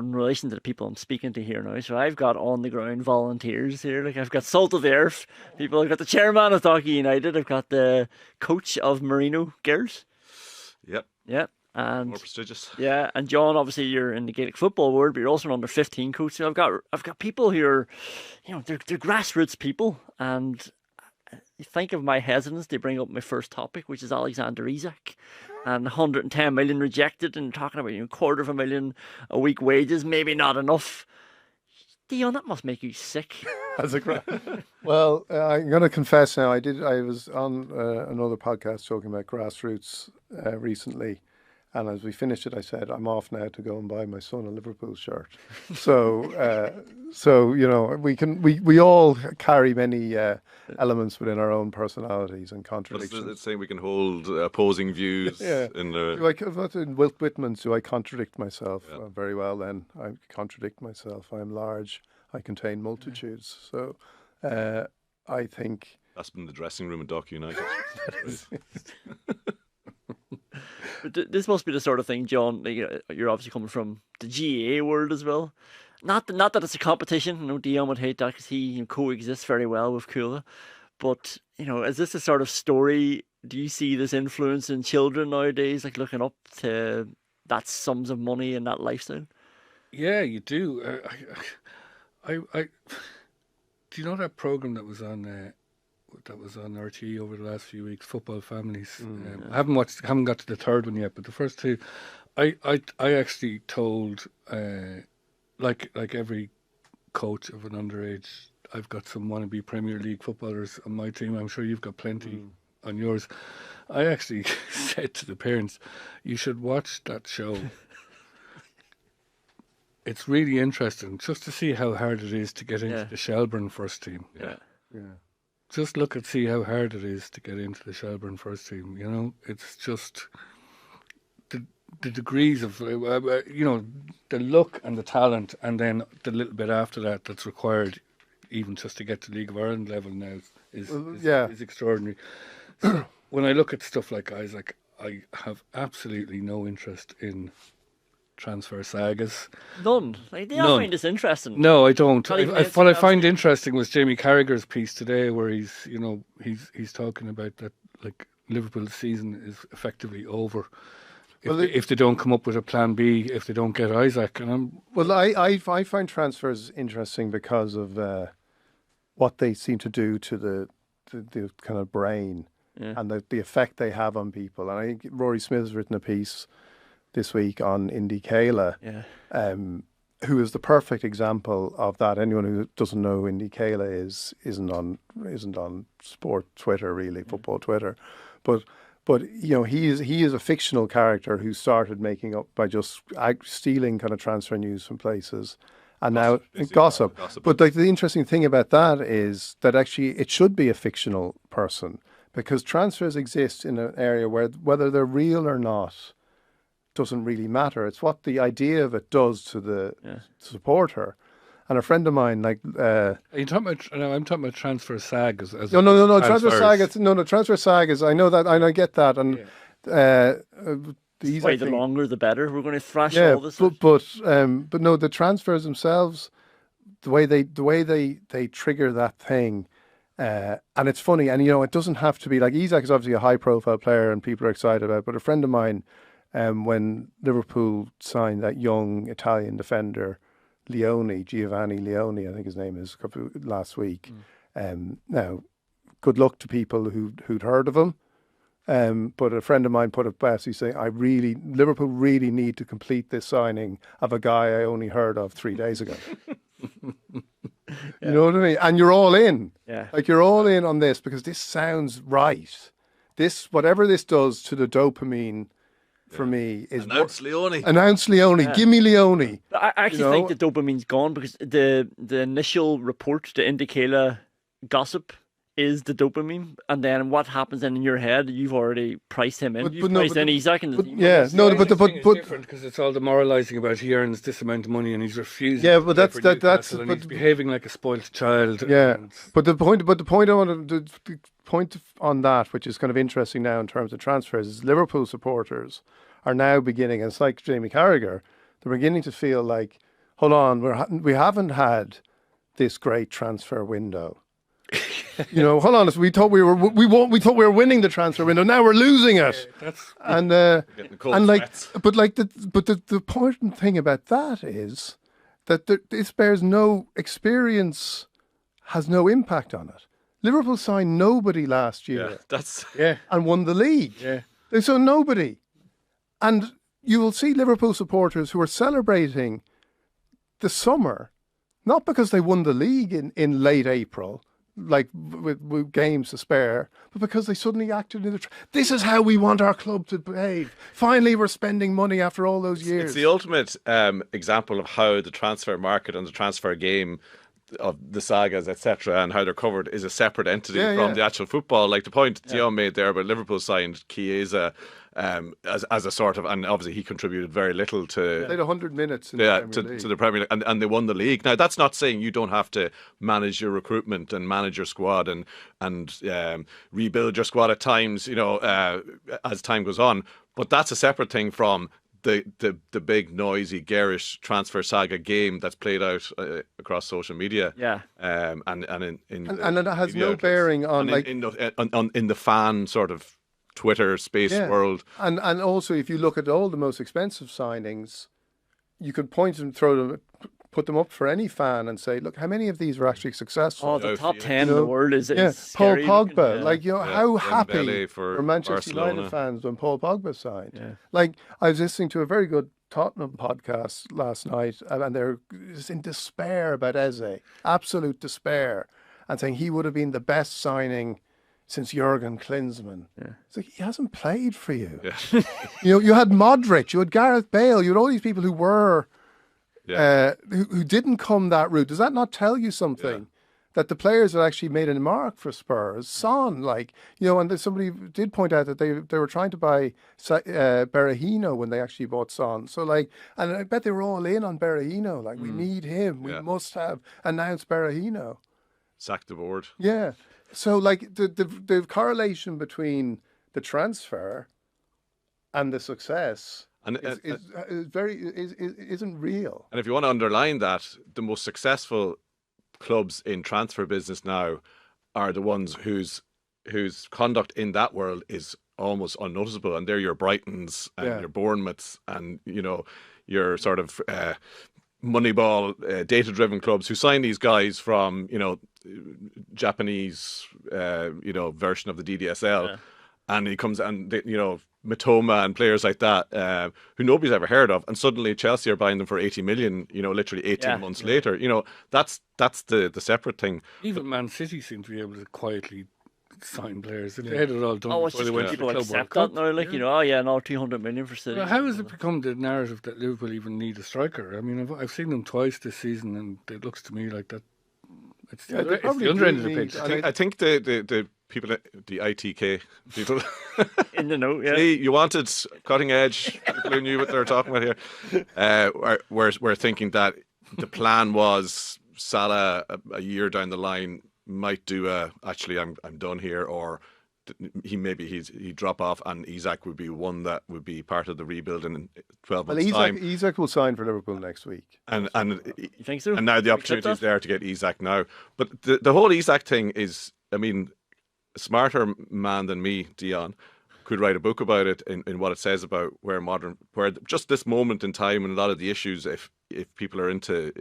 in relation to the people I'm speaking to here now. So I've got on the ground volunteers here. Like I've got salt of the earth people. I've got the chairman of Docky United. I've got the coach of Marino Girls. Yep. Yeah. And more prestigious. Yeah, and John, obviously you're in the Gaelic football world, but you're also an under 15 coach. So I've got people who are, they're grassroots people, and you think of my hesitance, they bring up my first topic, which is Alexander Isak, and 110 million rejected, and talking about $250,000 a week wages, maybe not enough. Dion, that must make you sick. As a well, I'm going to confess now. I was on another podcast talking about Grassroots recently. And as we finished it, I said, I'm off now to go and buy my son a Liverpool shirt. So, we all carry many elements within our own personalities and contradictions. It's saying we can hold opposing views. Yeah. In the... In Wilt Whitman's, do I contradict myself? Yeah. Very well then. I contradict myself. I am large. I contain multitudes. So, I think... That's been the dressing room at Dock United. But this must be the sort of thing, John, you're obviously coming from the GAA world as well. Not that it's a competition. Dion would hate that because he coexists very well with Kula. But, is this a sort of story? Do you see this influence in children nowadays, like looking up to that sums of money and that lifestyle? Yeah, you do. Do you know that programme that was on RTE over the last few weeks, Football Families? I haven't got to the third one yet, but the first two, I actually told, like every coach of an underage, I've got some wannabe Premier League footballers on my team. I'm sure you've got plenty on yours. I actually said to the parents, you should watch that show. It's really interesting just to see how hard it is to get into the Shelbourne first team. Yeah. Just see how hard it is to get into the Shelbourne first team. It's just the degrees of, the look and the talent, and then the little bit after that that's required, even just to get to League of Ireland level now, is extraordinary. So when I look at stuff like Isak, I have absolutely no interest in transfer sagas. None. They don't find this interesting. No, I don't. What I find interesting was Jamie Carragher's piece today, where he's talking about that, like, Liverpool's season is effectively over if they don't come up with a plan B, if they don't get Isak. I find transfers interesting because of what they seem to do to the kind of brain and the effect they have on people. And I think Rory Smith has written a piece this week on Indy Kayla, who is the perfect example of that. Anyone who doesn't know who Indy Kayla isn't on sport Twitter, really, football Twitter, but he is a fictional character who started making up by just stealing kind of transfer news from places, and gossip. But the interesting thing about that is that actually it should be a fictional person, because transfers exist in an area where whether they're real or not doesn't really matter. It's what the idea of it does to the supporter. And a friend of mine, are you talking about? I'm talking about transfer sagas. No, transfer sagas. No, transfer sagas. I know that, and I get that. And the longer the better. We're going to thrash all this. But no, the transfers themselves, the way they trigger that thing. And it's funny, and it doesn't have to be like Isak is obviously a high profile player and people are excited about it, but a friend of mine, when Liverpool signed that young Italian defender, Giovanni Leone, I think his name is, last week. Now, good luck to people who'd heard of him. But a friend of mine put it best. He's saying, Liverpool really need to complete this signing of a guy I only heard of 3 days ago. You know what I mean? And you're all in. Yeah. Like, you're all in on this because this sounds right. Whatever this does to the dopamine, for me, is Announce Leone. Announce Leone. Yeah. Give me Leone. I actually think the dopamine's gone because the initial report, the Indy Kayla gossip, is the dopamine, and then what happens then in your head? You've already priced him in. You've priced in Isak. But different because it's all demoralising about he earns this amount of money and he's refusing. Yeah, but that's he's behaving like a spoilt child. Yeah, but the point on that, which is kind of interesting now in terms of transfers, is Liverpool supporters are now beginning. And it's like Jamie Carragher. They're beginning to feel like hold on, we haven't had this great transfer window. Hold on. We thought we were winning the transfer window. Now we're losing it. The important thing about that is that this bears no experience, has no impact on it. Liverpool signed nobody last year, and won the league. Yeah, they saw nobody, and you will see Liverpool supporters who are celebrating the summer, not because they won the league in late April, like with games to spare, but because they suddenly acted in this is how we want our club to behave. Finally, we're spending money after all those years. It's the ultimate example of how the transfer market and the transfer game of the sagas, etc., and how they're covered is a separate entity from the actual football. Like the point Dion made there about Liverpool signed Chiesa as a sort of, and obviously he contributed very little to. They had 100 minutes in to the Premier League, and they won the league. Now that's not saying you don't have to manage your recruitment and manage your squad and rebuild your squad at times, as time goes on. But that's a separate thing from the big noisy garish transfer saga game that's played out across social media. And it has no bearing on in the fan sort of Twitter space world. And also, if you look at all the most expensive signings, you could point and put them up for any fan and say, look, how many of these were actually successful? Oh, the top 10 in the world is Paul Pogba. how happy Dembele for Manchester Barcelona. United fans when Paul Pogba signed. Like, I was listening to a very good Tottenham podcast last night, and they're just in despair about Eze, absolute despair, and saying he would have been the best signing since Jurgen Klinsmann. It's like, he hasn't played for you. You had Modric, you had Gareth Bale, you had all these people who were who didn't come that route. Does that not tell you something? That the players that actually made a mark for Spurs, Son, and somebody did point out that they were trying to buy Berahino when they actually bought Son. So and I bet they were all in on Berahino. We need him. We must have announced Berahino. Sack the board. Yeah. So the correlation between the transfer and the success isn't real. And if you want to underline that, the most successful clubs in transfer business now are the ones whose conduct in that world is almost unnoticeable, and they're your Brightons and your Bournemouths and your sort of Moneyball data-driven clubs who sign these guys from Japanese version of the DDSL, and he comes and Matoma and players like that who nobody's ever heard of, and suddenly Chelsea are buying them for 80 million, literally 18 months later. That's the separate thing. Even Man City seem to be able to quietly sign players. They had it all done. Oh, it's just when people accept that now, now 200 million for City. Well, how has it become the narrative that Liverpool even need a striker? I mean, I've seen them twice this season, and it looks to me like that. It's the other end of the pitch. I think the people, the ITK people in the know, See, you wanted cutting edge people who knew what they were talking about here. We're thinking that the plan was Salah a year down the line might do actually I'm done here, or he'd drop off, and Isak would be one that would be part of the rebuild in 12 months' time. Isak will sign for Liverpool next week. And you think so? And now the opportunity is there to get Isak now. But the whole Isak thing is, I mean, a smarter man than me, Dion, could write a book about it in what it says about where just this moment in time and a lot of the issues, if people are into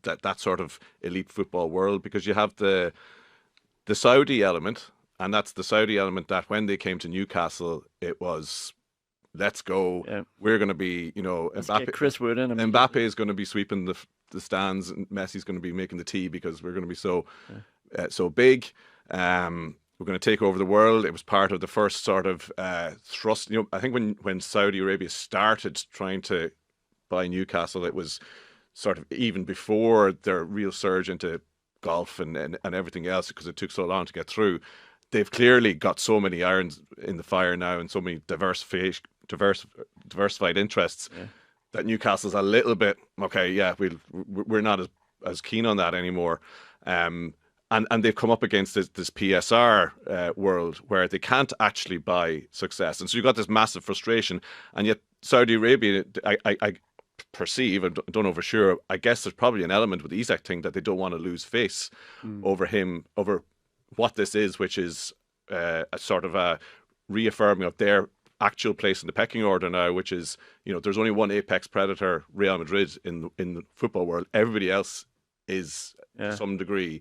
that sort of elite football world, because you have the Saudi element. And that's the Saudi element that when they came to Newcastle, it was, let's go. Yeah. We're going to be, Mbappe, Chris Wood in. Mbappe is going to be sweeping the stands, and Messi's going to be making the tea because we're going to be so big. We're going to take over the world. It was part of the first sort of thrust. I think when Saudi Arabia started trying to buy Newcastle, it was sort of even before their real surge into golf and everything else, because it took so long to get through. They've clearly got so many irons in the fire now and so many diversified interests that Newcastle's a little bit, we're not as keen on that anymore. And they've come up against this PSR world where they can't actually buy success. And so you've got this massive frustration. And yet Saudi Arabia, perceive, and don't know for sure, I guess there's probably an element with the Isak thing that they don't want to lose face over him, over what this is, which is a sort of a reaffirming of their actual place in the pecking order now, which is, there's only one apex predator, Real Madrid, in the football world. Everybody else is, to some degree,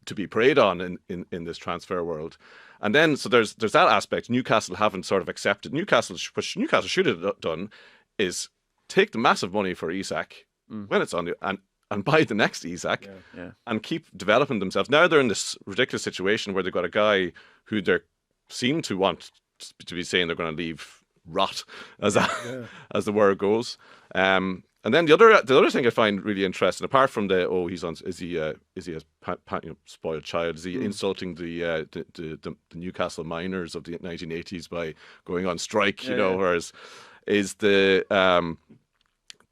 to be preyed on in this transfer world. And then, so there's that aspect. Newcastle haven't sort of accepted. What Newcastle should have done is take the massive money for Isak when it's on the, and buy the next Isak and keep developing themselves. Now they're in this ridiculous situation where they've got a guy who they seem to want to be saying they're going to leave rot, as the word goes. And then the other thing I find really interesting, apart from is he a spoiled child? Is he insulting the Newcastle miners of the 1980s by going on strike? Whereas is the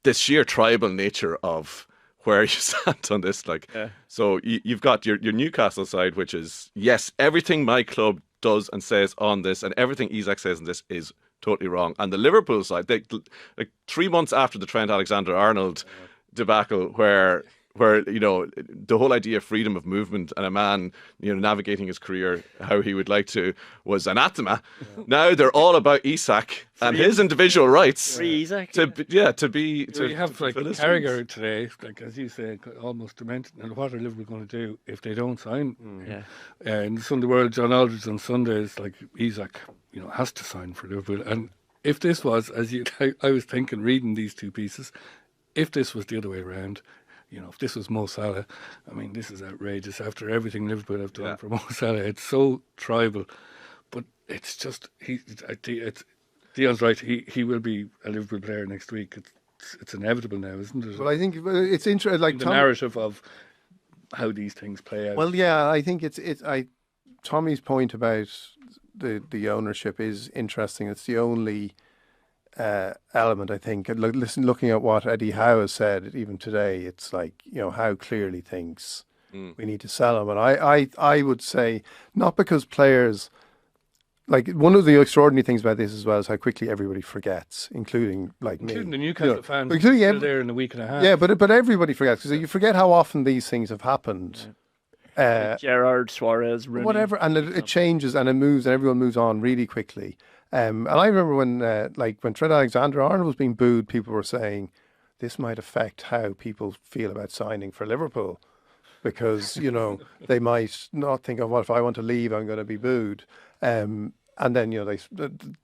this sheer tribal nature of where you stand on this, so you've got your Newcastle side, which is, yes, everything my club does and says on this, and everything Isak says on this is totally wrong. And the Liverpool side, like 3 months after the Trent Alexander-Arnold debacle, where the whole idea of freedom of movement and a man navigating his career how he would like to was anathema. Now they're all about Isak and his individual rights. Free Isak. You have like Carragher today, like as you say, almost demented. And what are Liverpool going to do if they don't sign? In Sunday World, John Aldridge on Sunday is like, Isak, has to sign for Liverpool. And if this was, I was thinking, reading these two pieces, if this was the other way around, if this was Mo Salah, I mean, this is outrageous. After everything Liverpool have done for Mo Salah, it's so tribal. But it's just, Dion's right, he will be a Liverpool player next week. It's inevitable now, isn't it? Well, I think it's interesting, like the narrative of how these things play out. Well, yeah, I think Tommy's point about the ownership is interesting. It's the only element, I think. Looking at what Eddie Howe has said even today, it's like, Howe clearly thinks we need to sell him. And I would say, not because players, like, one of the extraordinary things about this as well is how quickly everybody forgets, including me. Including the Newcastle fans still there in a week and a half. Yeah, but everybody forgets, because you forget how often these things have happened. Gerrard, Suarez, Rooney. Whatever, and it changes and it moves and everyone moves on really quickly. And I remember when Trent Alexander-Arnold was being booed, people were saying this might affect how people feel about signing for Liverpool, because they might not think of, what if I want to leave, I'm going to be booed. And then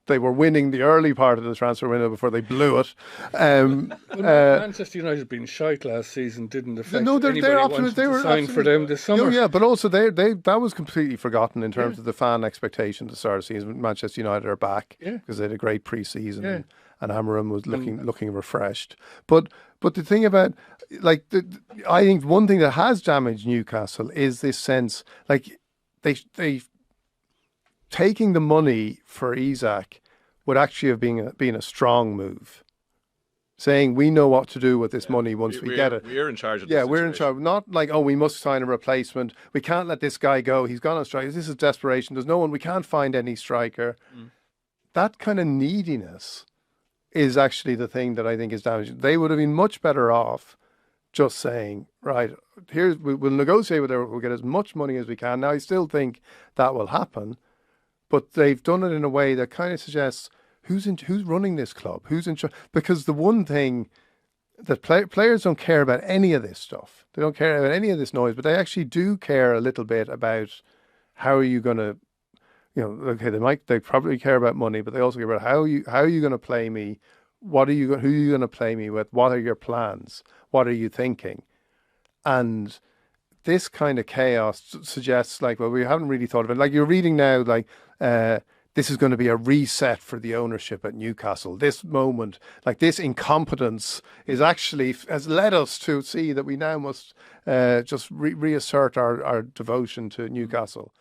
they were winning the early part of the transfer window before they blew it. Manchester United being shite last season didn't affect anybody wanting to sign for them this summer. Yeah, but also that was completely forgotten in terms of the fan expectation at the start of the season. Manchester United are back because they had a great pre-season and Amarim was looking refreshed. But the thing about, I think one thing that has damaged Newcastle is this sense, like they taking the money for Isak would actually have been a strong move. Saying we know what to do with this money once we get it. We're in charge of this. We're in charge. Not like, we must sign a replacement. We can't let this guy go. He's gone on strike. This is desperation. There's no one. We can't find any striker. That kind of neediness is actually the thing that I think is damaging. They would have been much better off just saying, right, we'll negotiate with her. We'll get as much money as we can. Now, I still think that will happen. But they've done it in a way that kind of suggests who's running this club, who's in charge. Because the one thing that players don't care about any of this stuff. They don't care about any of this noise, but they actually do care a little bit about how are you going to, they probably care about money, but they also care about how are you going to play me? Who are you going to play me with? What are your plans? What are you thinking? And this kind of chaos suggests, we haven't really thought of it. Like, you're reading now, this is going to be a reset for the ownership at Newcastle. This moment, this incompetence has led us to see that we now must just reassert our devotion to Newcastle.